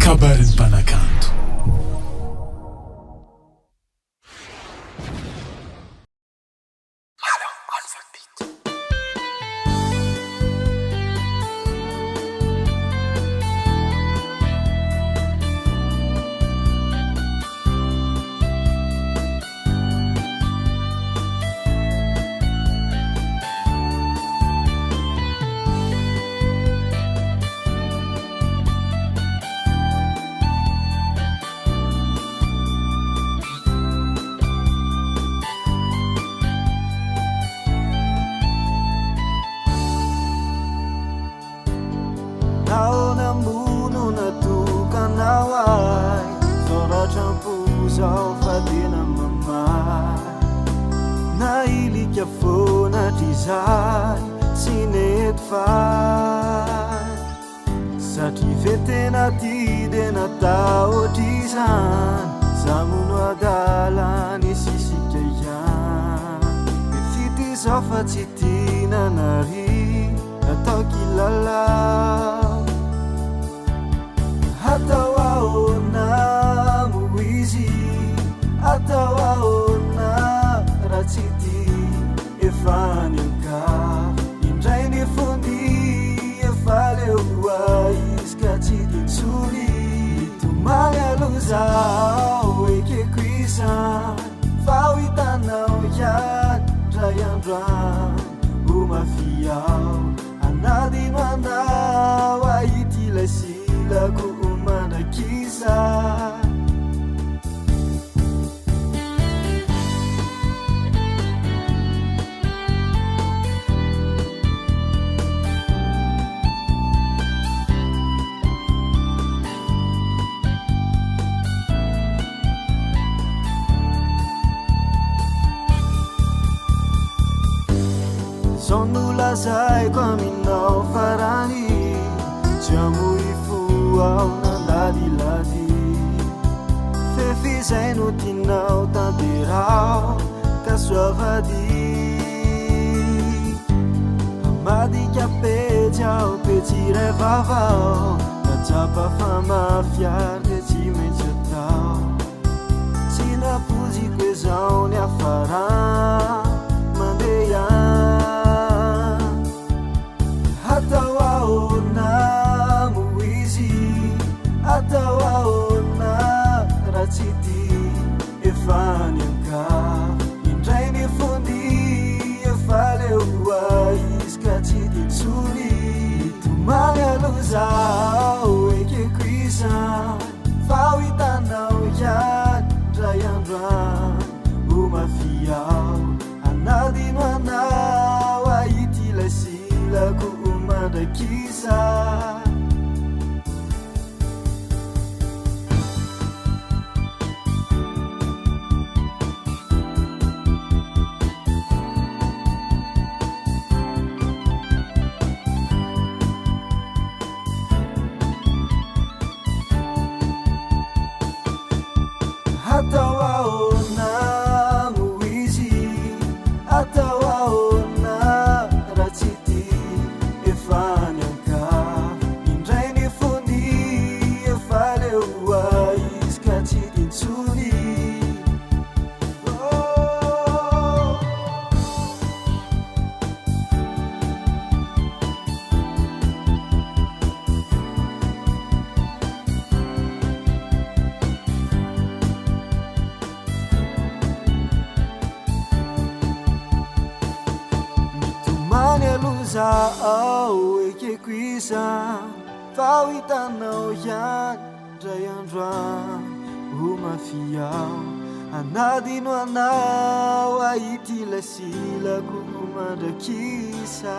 kabarin'ny mpanakanto. Sai kwaminao farani jamuifu au nandaliladi fefizay no tinao tanterao kasuavadi amadika pejao pejire vavao najapa famafiar de tsy maintsy atao tsy napoziko ezao ny afara mandeha atawaona rachiti efanyaka indray ny fondi efaleoa iskachidi tsuri tumany alozao ekekuisa fahitanao yan dray androan omafiao anadino anao ahitilasilako mandrakisa Zao ekekuisa fahitanao yan dray androan omafiao anadino anao ahitilasilako mandrakisa